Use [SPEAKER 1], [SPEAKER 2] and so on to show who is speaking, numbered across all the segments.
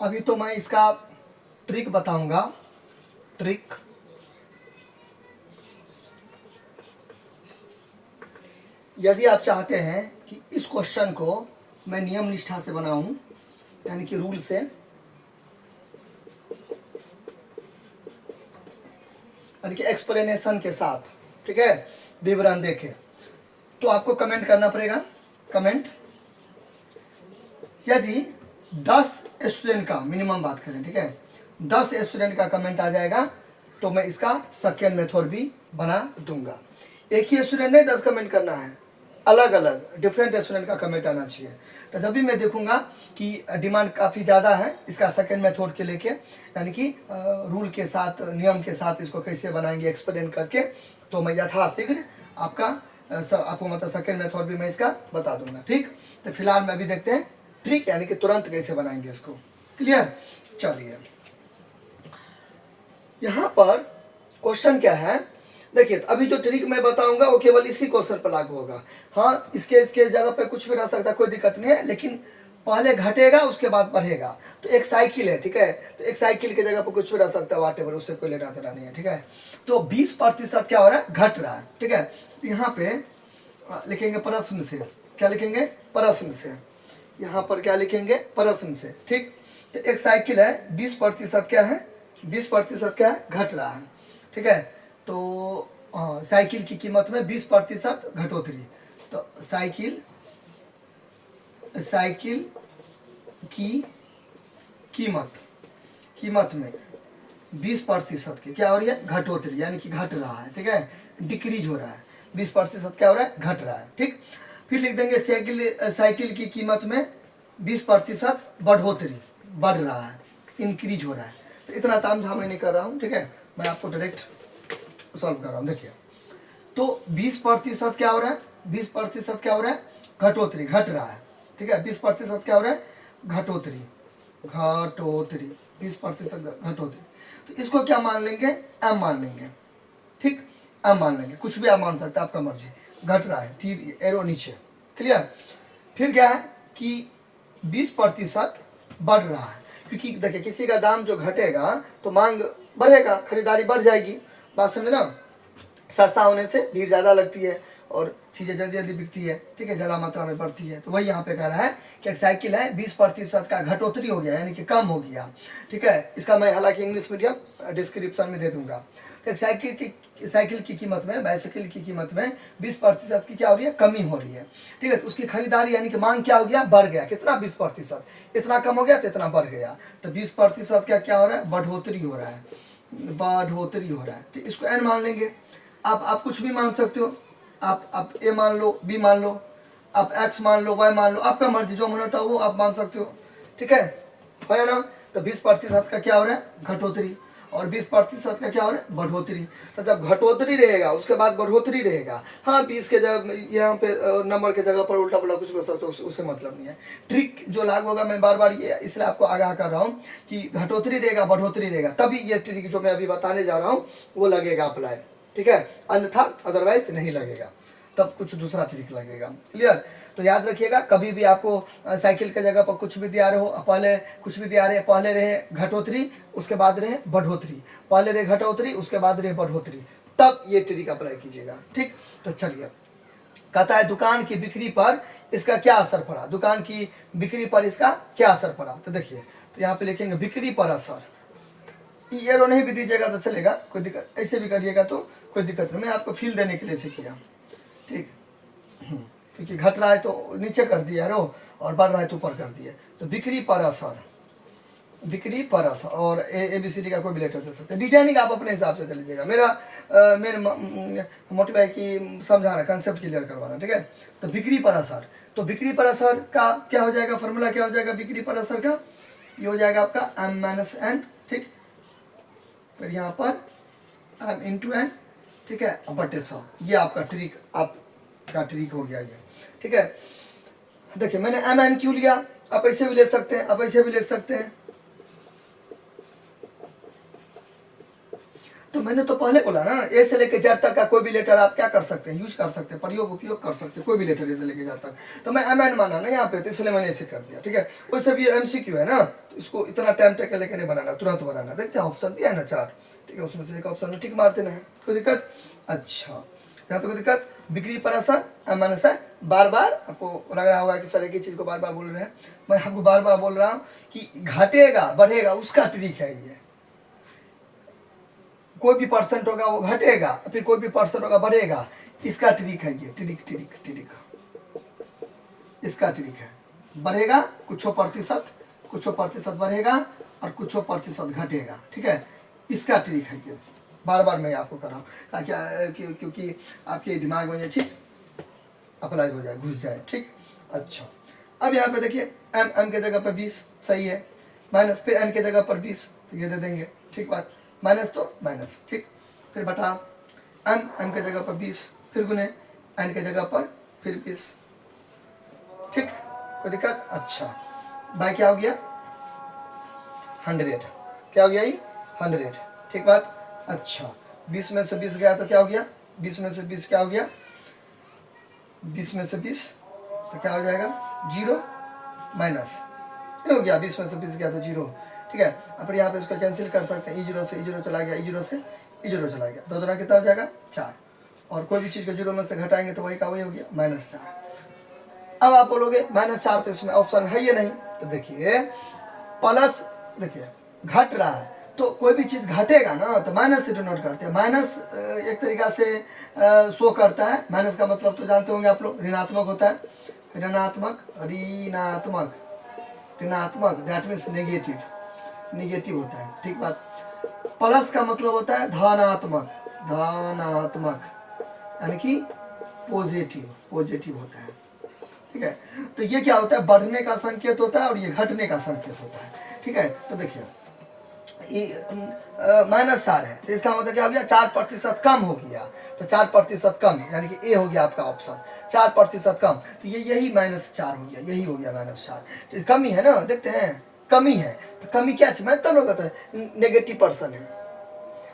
[SPEAKER 1] अभी तो मैं इसका ट्रिक बताऊंगा। ट्रिक, यदि आप चाहते हैं कि इस क्वेश्चन को मैं नियम निष्ठा से बनाऊं, यानी कि रूल से, यानी कि एक्सप्लेनेशन के साथ, ठीक है, विवरण देखे, तो आपको कमेंट करना पड़ेगा। कमेंट, यदि 10 स्टूडेंट का मिनिमम बात करें, ठीक है, 10 स्टूडेंट का कमेंट आ जाएगा तो मैं इसका सेकेंड मेथड भी बना दूंगा। एक ही स्टूडेंट नहीं 10 कमेंट करना है, अलग अलग डिफरेंट स्टूडेंट का कमेंट आना चाहिए। तो जब भी मैं देखूंगा कि डिमांड काफ़ी ज़्यादा है इसका सेकेंड मेथड के लेके, यानी कि रूल के साथ, नियम के साथ इसको कैसे बनाएंगे एक्सप्लेन करके, तो मैं यथाशीघ्र आपको मतलब सेकेंड मेथड भी मैं इसका बता दूंगा। ठीक, तो फिलहाल में अभी देखते हैं ट्रिक, यानी कि तुरंत कैसे बनाएंगे इसको। क्लियर? चलिए, यहाँ पर क्वेश्चन क्या है, देखिए अभी जो ट्रिक मैं बताऊंगा वो केवल इसी क्वेश्चन पर लागू होगा। हाँ, इसके जगह पे कुछ भी रह सकता है, कोई दिक्कत नहीं है, लेकिन पहले घटेगा उसके बाद बढ़ेगा। तो एक साइकिल है, ठीक है, तो एक साइकिल के जगह पर कुछ भी रह सकता है, वाटेवर, उससे कोई लेना देना नहीं है। ठीक है, तो 20% क्या हो रहा है, घट रहा है। ठीक है, यहाँ पे लिखेंगे प्रश्न से, क्या लिखेंगे, प्रश्न से, यहाँ पर क्या लिखेंगे, प्रश्न से। ठीक, तो एक साइकिल है, 20% क्या है, 20% क्या है, घट रहा है। ठीक है, तो साइकिल की कीमत में 20% घटोतरी। तो साइकिल की कीमत में 20% की क्या हो रही है, घटोतरी, यानी कि घट रहा है। ठीक है, डिक्रीज हो रहा है, 20% क्या हो रहा है, घट रहा है। ठीक, फिर लिख देंगे साइकिल की कीमत में 20% बढ़ोतरी, बढ़ रहा है, इंक्रीज हो रहा है। तो इतना तामझाम मैं नहीं कर रहा हूँ, ठीक है, मैं आपको डायरेक्ट सॉल्व कर रहा हूँ। देखिए, तो 20% क्या हो रहा है, 20% क्या हो रहा है, घटोतरी, घट रहा है। ठीक है, 20% क्या हो रहा है, घटोतरी, 20% घटोतरी। तो इसको क्या मान लेंगे, एम मान लेंगे। ठीक, एम मान लेंगे, कुछ भी आप मान सकते हैं, आपका मर्जी। घट रहा है, तीर एरो नीचे। क्लियर? फिर क्या है कि 20% बढ़ रहा है, क्योंकि देखिए किसी का दाम जो घटेगा तो मांग बढ़ेगा, खरीदारी बढ़ जाएगी। बात समझे ना, सस्ता होने से भीड़ ज़्यादा लगती है और चीज़ें जल्दी जल्दी बिकती है। ठीक है, ज़्यादा मात्रा में बढ़ती है। तो वही यहाँ पे कह रहा है कि एक साइकिल है, 20% का घटोतरी हो गया, यानी कि कम हो गया। ठीक है, इसका मैं हालांकि इंग्लिश मीडियम डिस्क्रिप्शन में दे दूंगा। तो एक साइकिल की कीमत में, बाइसाइकिल की कीमत में 20% की क्या हो रही है, कमी हो रही है। ठीक है, तो उसकी खरीदारी यानी कि मांग क्या हो गया, बढ़ गया। कितना, 20%, इतना कम हो गया तो इतना बढ़ गया। तो 20% का क्या हो रहा है, बढ़ोतरी हो रहा है, बढ़ोतरी हो रहा है। तो इसको एन मान लेंगे। आप कुछ भी मान सकते हो, आप ए मान लो, बी मान लो, आप एक्स मान लो, वाई मान लो, आपका मर्जी, जो मन होता है वो आप मान सकते हो। ठीक है ना? तो 20% का क्या हो रहा है, घटोतरी, और 20% का क्या हो रहा है, बढ़ोतरी। तो जब घटोतरी रहेगा उसके बाद बढ़ोतरी रहेगा। हाँ, 20 के जगह यहाँ पे नंबर के जगह पर उल्टा पुल्टा कुछ भी हो सकता है, उससे मतलब नहीं है। ट्रिक जो लागू होगा, मैं बार बार ये इसलिए आपको आगाह कर रहा हूँ कि घटोतरी रहेगा, बढ़ोतरी रहेगा, तभी ये ट्रिक जो मैं अभी बताने जा रहा हूँ वो लगेगा अप्लाई। ठीक है, अन्यथा अदरवाइज नहीं लगेगा, तब कुछ दूसरा ट्रिक लगेगा। क्लियर? तो याद रखिएगा, कभी भी आपको साइकिल के जगह पर कुछ भी दिया रहे हो, पहले कुछ भी दिया रहे, पहले रहे घटोतरी, उसके बाद रहे बढ़ोतरी, पहले रहे घटोतरी, उसके बाद रहे बढ़ोतरी, तब ये ट्रिक अप्लाई कीजिएगा। ठीक, तो चलिए, कहता है दुकान की बिक्री पर इसका क्या असर पड़ा, दुकान की बिक्री पर इसका क्या असर पड़ा। तो देखिए, तो यहाँ पे लिखेंगे बिक्री पर असर, एरो नहीं भी दीजिएगा तो चलेगा, कोई दिक्कत, ऐसे भी करिएगा तो कोई दिक्कत नहीं, मैं आपको फील देने के लिए से किया। ठीक, क्योंकि घट रहा है तो नीचे कर दिया एरो, और बढ़ रहा है तो ऊपर कर दिया। तो बिक्री पर असर, बिक्री पर असर, और ABCD का कोई भी लेटर दे सकते हैं। डिजाइनिंग आप अपने हिसाब से कर लीजिएगा, मेरा मोटिव है कि समझाना, कंसेप्ट क्लियर करवाना। ठीक है, तो बिक्री पर असर, तो बिक्री पर असर का क्या हो जाएगा, फॉर्मूला क्या हो जाएगा बिक्री पर असर का, ये हो जाएगा आपका M-N। ठीक, फिर यहाँ पर M इंटू N, ठीक है, बटे 100। ये आपका ट्रिक हो गया ये। ठीक है, देखिए मैंने MN क्यों लिया, आप ऐसे भी ले सकते हैं, आप ऐसे भी ले सकते हैं। तो मैंने तो पहले बोला ना, ए से लेकर जेड तक का कोई भी लेटर आप क्या कर सकते हैं, यूज कर सकते हैं, प्रयोग उपयोग कर सकते हैं, कोई भी लेटर ए से लेकर जेड तक। तो मैं एम एन माना ना यहाँ पे, तो इसलिए मैंने ऐसे कर दिया, ठीक है। वैसे भी MCQ है ना, तो इसको इतना टाइम टेक लेकर नहीं बनाना, तुरंत बनाना। देखते हैं ऑप्शन दिया है ना 4, ठीक है, उसमें से एक ऑप्शन में टिक मार देना है, कोई दिक्कत। अच्छा, यहाँ तो कोई दिक्कत। बिक्री पर असर, एम है। बार बार आपको लग रहा होगा कि सर एक ही चीज़ को बार बार बोल रहे हैं, मैं आपको बार बार बोल रहा हूँ कि घटेगा बढ़ेगा उसका ट्रिक है ये। कोई भी परसेंट होगा वो घटेगा, फिर कोई भी परसेंट होगा बढ़ेगा, इसका ट्रिक है ये, ट्रिक ट्रिक ट्रिक, इसका ट्रिक है। बढ़ेगा कुछ प्रतिशत बढ़ेगा और कुछ प्रतिशत घटेगा, ठीक है, इसका ट्रिक है ये। बार बार मैं आपको कर रहा हूँ क्योंकि आपके दिमाग में ये चीज़ अप्लाई हो जाए, घुस जाए, ठीक। अच्छा, अब यहाँ पे देखिए एम के जगह पर 20 सही है, माइनस, फिर एन के जगह पर 20, तो ये दे देंगे, ठीक बात, माइनस तो माइनस, ठीक, फिर बटा एम के जगह पर 20, फिर गुने एन के जगह पर फिर 20, ठीक, कोई दिक्कत। अच्छा, बाय क्या हो गया 100, क्या हो गया ये 100, ठीक बात। अच्छा, 20 में से 20 गया तो क्या हो गया, 20 में से 20 क्या हो गया, 20 में से 20 तो क्या हो जाएगा 0 माइनस, ये हो गया, 20 में से 20 गया तो 0, ठीक है। अब यहाँ पे इसको कैंसिल कर सकते हैं, E0 से E0 चला गया, E0 से E0 चला गया, 2 दूना कितना हो जाएगा 4, और कोई भी चीज़ को 0 में से घटाएंगे तो वही का वही हो गया -4। अब आप बोलोगे -4 तो इसमें ऑप्शन है ये नहीं, तो देखिए प्लस, देखिए घट रहा है तो कोई भी चीज़ घटेगा ना तो माइनस से डिनोट करते हैं। माइनस एक तरीका से शो करता है, माइनस का मतलब तो जानते होंगे आप लोग, ऋणात्मक होता है, ऋणात्मक ऋणात्मक ऋणात्मक, दैट मीन्स नेगेटिव होता है, ठीक बात। प्लस का मतलब होता है धनात्मक, धनात्मक यानी कि पॉजिटिव होता है, ठीक है। तो ये क्या होता है, बढ़ने का संकेत होता है और ये घटने का संकेत होता है, ठीक है। तो देखिए -4 है तो इसका मतलब क्या हो गया 4% कम हो गया, तो 4% कम यानी कि ए हो गया आपका ऑप्शन, 4% कम, तो ये यही -4 हो गया, यही हो गया -4, तो कमी है ना, देखते हैं कमी है, तो कमी क्या चाहिए, मैं तब लोग कहता है नेगेटिव पर्सन है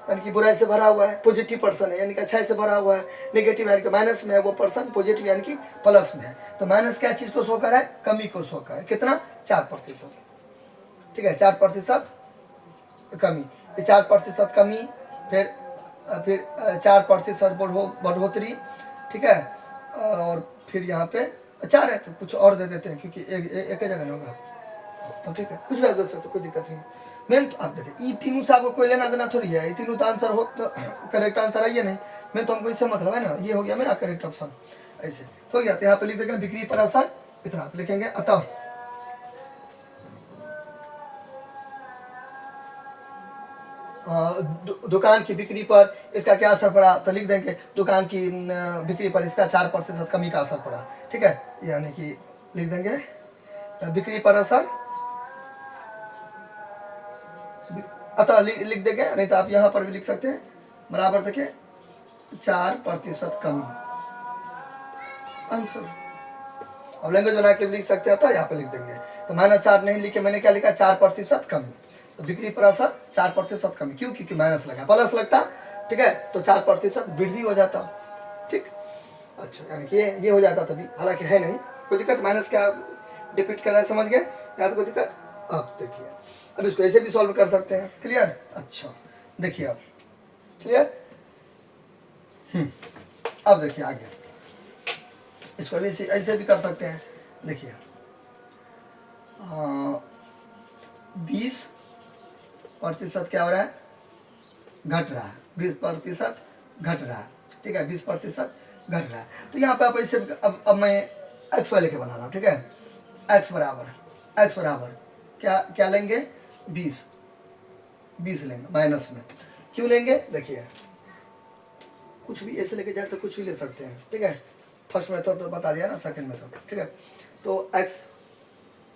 [SPEAKER 1] यानी कि बुराई से भरा हुआ है, पॉजिटिव पर्सन है यानी कि अच्छाई से भरा हुआ है, नेगेटिव यानी कि माइनस में है वो पर्सन, पॉजिटिव यानी कि प्लस में है। तो माइनस क्या चीज़ को शो कर रहा है, कमी को शो कर रहा है, कितना 4%, ठीक है, 4% कमी, 4% कमी, फिर 4% बढ़ोतरी, ठीक है, और फिर यहाँ पे 4 है तो कुछ और दे देते हैं क्योंकि एक ही जगह होगा, तो ठीक है, कुछ भी दे सकते, कोई दिक्कत नहीं। मैं तो आप देखिए ये तीनों से आपको कोई लेना देना थोड़ी है, ये तीनों तो आंसर हो, तो करेक्ट आंसर है ये नहीं, मैं तो हमको इससे मतलब है ना, ये हो गया मेरा करेक्ट ऑप्शन, ऐसे हो गया। तो यहाँ पे लिख देंगे बिक्री पर असर इतना, तो लिखेंगे अतः दुकान की बिक्री पर इसका क्या असर पड़ा, तो लिख देंगे दुकान की बिक्री पर इसका 4% कमी का असर पड़ा, ठीक है, यानी कि लिख देंगे बिक्री पर असर, अतः लिख देंगे, नहीं तो आप यहाँ पर भी लिख सकते हैं, बराबर देखिए 4% कमी आंसर। अब लैंग्वेज बना के भी लिख सकते हैं, तो यहाँ पे लिख देंगे, तो -4 नहीं लिखे, मैंने क्या लिखा 4% कमी, तो बिक्री पर असर 4% कमी, क्यों, क्योंकि माइनस लगा, प्लस लगता, ठीक है, तो 4% वृद्धि हो जाता, ठीक। अच्छा, यानी कि ये हो जाता तभी, हालांकि है नहीं कोई दिक्कत, माइनस क्या डिपिट कर रहा है, समझ गए, यहाँ तो कोई दिक्कत। अब देखिए, अब इसको ऐसे भी सॉल्व कर सकते हैं, क्लियर। अच्छा देखिए अब क्लियर, अब देखिए आगे इसको भी ऐसे भी कर सकते हैं, देखिए 20% क्या हो रहा है, घट रहा है, 20% घट रहा है, ठीक है, 20% घट रहा है। तो यहाँ पे आप ऐसे, अब मैं एक्स वाले के बना रहा हूँ, ठीक है, एक्स बराबर क्या लेंगे 20 लेंगे माइनस में, क्यों लेंगे, देखिए कुछ भी ऐसे लेके जाए तो कुछ भी ले सकते हैं, ठीक है, फर्स्ट मेथड तो बता दिया ना, सेकंड मेथड, ठीक है। तो एक्स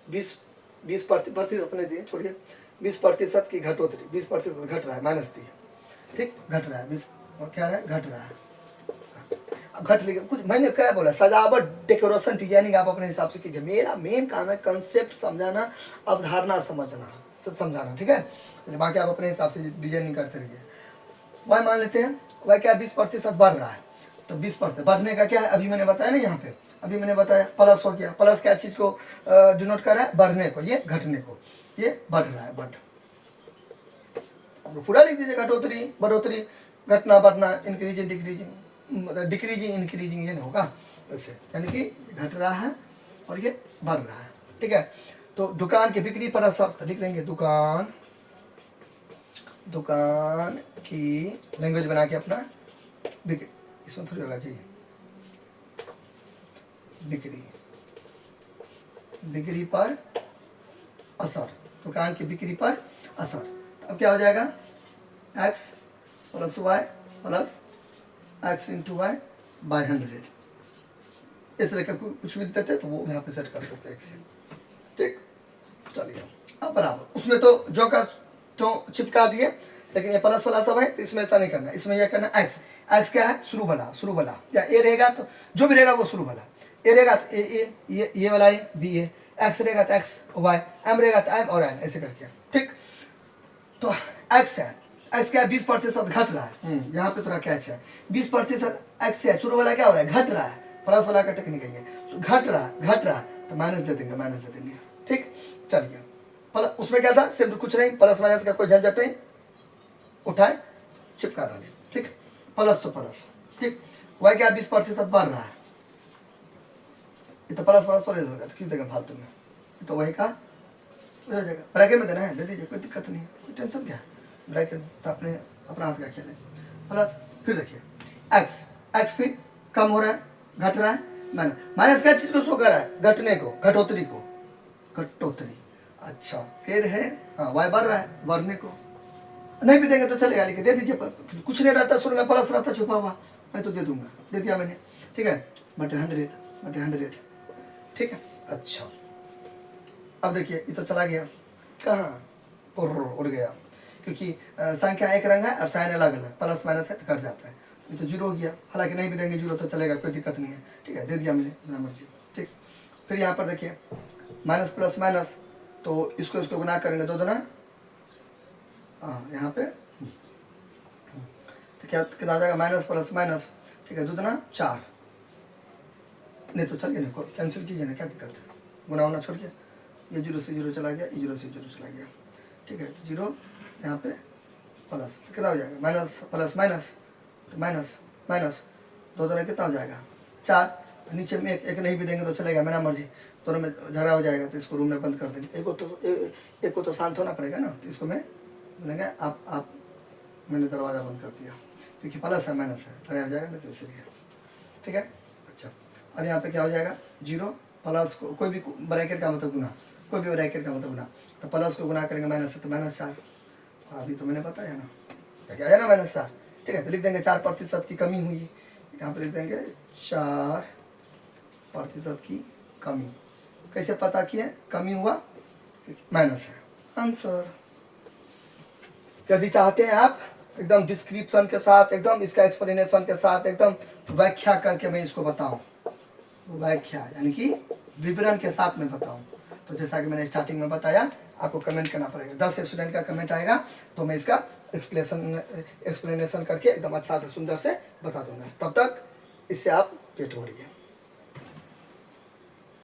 [SPEAKER 1] 20% नहीं दिए, छोड़िए, 20% की घटोतरी, 20% घट रहा है, माइनस दिए, ठीक, घट रहा है 20, क्या है घट रहा है, अब घट लिखे कुछ, मैंने क्या बोला, सजावट डेकोरेशन डिजाइनिंग आप अपने हिसाब से कीजिए, मेरा मेन काम है कंसेप्ट समझाना, अवधारणा समझना, समझाना, ठीक है, चलिए बाकी आप अपने हिसाब से डिजाइनिंग करते रहिए। y मान लेते हैं, y क्या 20% बढ़ रहा है, तो 20% बढ़ने का क्या है, अभी मैंने बताया ना, यहाँ पे अभी मैंने बताया प्लस हो गया। प्लस क्या चीज़ को डिनोट कर रहा है, बढ़ने को, ये घटने को, ये बढ़ रहा है, बढ़। अब पूरा लिख दीजिए, घटोतरी बढ़ोतरी, घटना बढ़ना, इंक्रीजिंग डिक्रीजिंग, डिक्रीजिंग इंक्रीजिंग, ये नहीं होगा वैसे, यानी कि घट रहा है और ये बढ़ रहा है। ठीक है, तो दुकान की बिक्री पर असर, तो लिख देंगे दुकान, दुकान की लैंग्वेज बना के अपना बिक्री, इसमें थोड़ी होगा जी, बिक्री, बिक्री पर असर, दुकान की बिक्री पर असर। अब क्या हो जाएगा, x plus y plus x into y by 100, इस तरह का कुछ भी देते तो वो यहाँ पे सेट कर सकते हैं x से। ठीक, चलिए अब बराबर, उसमें तो जो का तो चिपका दिए, लेकिन ये प्लस वाला सब है तो इसमें ऐसा नहीं करना, इसमें यह करना x, x क्या है, शुरू वाला, शुरू वाला, या a रहेगा तो जो भी रहेगा वो शुरू वाला, a रहेगा तो ये वाला a b a, x रहेगा तो x y, m रहेगा तो m और n, ऐसे करके। ठीक, तो x है, x क्या है, 20% घट रहा है, यहाँ पे थोड़ा कैच है, 20% x है, शुरू वाला क्या हो रहा है, घट रहा है, प्लस वाला का टेक्निक है, घट रहा है तो माइनस दे देंगे, माइनस दे देंगे। ठीक, चलिए प्लस, उसमें क्या था, सिर्फ कुछ नहीं, प्लस माइनस का कोई झंझट नहीं, उठाए चिपका डाले। ठीक, प्लस तो प्लस। ठीक, y क्या 20% बढ़ रहा है, ये तो प्लस प्लस प्लस होगा, तो क्यों देगा फालतू में, तो वही का हो जाएगा, ब्रैकेट में देना है, दे दीजिए, कोई दिक्कत नहीं है, कोई टेंशन क्या है, ब्रैकेट में तो अपने अपना हाथ का खेल है। प्लस, फिर देखिए x फिर कम हो रहा है, घट रहा है, माइनस क्या चीज को शो कर रहा है, घटने को, घटोतरी को, घटोतरी। अच्छा, फिर है हाँ y बढ़ रहा है, बढ़ने को, नहीं भी देंगे तो चलेगा, लेकिन दे दीजिए, पर कुछ नहीं रहता शुरू में, प्लस रहता छुपा हुआ, मैं तो दे दूंगा, दे दिया मैंने। ठीक है, बटे 100, ठीक है। अच्छा, अब देखिए ये तो चला गया कहाँ, उड़ गया, क्योंकि संख्या एक रंग है और साइन अलग अलग, प्लस माइनस है तो कट जाता है, ये तो जीरो हो गया, हालांकि नहीं भी देंगे जीरो तो चलेगा, कोई दिक्कत नहीं है। ठीक है, दे दिया मैंने अपना मर्जी। ठीक, फिर यहाँ पर देखिए माइनस प्लस माइनस, तो इसको गुना करेंगे, दो दुना, हाँ यहाँ पे तो क्या कितना आ जाएगा, माइनस प्लस माइनस, ठीक है, दो दुना 4, नहीं तो चलिए ना, कैंसिल कीजिए ना, क्या दिक्कत है, गुना होना छोड़िए, ये 0 से 0 चला गया, ये 0 से 0 चला गया। ठीक है, 0 यहाँ पे प्लस, तो कितना हो जाएगा, माइनस प्लस माइनस, तो माइनस माइनस, दो दोनों कितना हो जाएगा 4, नीचे में एक नहीं भी देंगे तो चलेगा, मेरा मर्जी, दोनों में झगड़ा हो जाएगा, तो इसको रूम में बंद कर देंगे, एक को तो शांत होना पड़ेगा ना, तो इसको मैं बोलेंगे आप मैंने दरवाज़ा बंद कर दिया, क्योंकि प्लस है माइनस है, लड़ाई हो जाएगा ना, तो इसलिए। ठीक है, अच्छा, अब यहाँ पे क्या हो जाएगा, 0 प्लस को, कोई भी ब्रैकेट का मतलब गुना, कोई भी ब्रैकेट का मतलब गुना, तो प्लस को गुना करेंगे माइनस से, तो -4, और अभी तो मैंने बताया ना, क्या है ना -4। ठीक है, तो लिख देंगे 4% की कमी हुई, यहाँ पे लिख देंगे 4% की कमी। कैसे पता किए कमी हुआ, माइनस है आंसर। यदि चाहते हैं आप एकदम डिस्क्रिप्शन के साथ, एकदम इसका एक्सप्लेनेशन के साथ, एकदम व्याख्या करके मैं इसको बताऊं, व्याख्या यानी कि विवरण के साथ मैं बताऊं, तो जैसा कि मैंने स्टार्टिंग में बताया, आपको कमेंट करना पड़ेगा, 10 स्टूडेंट का कमेंट आएगा तो मैं इसका एक्सप्लेनेशन करके एकदम अच्छा से सुंदर से बता दूंगा। तब तक इससे आप पेट भरिए।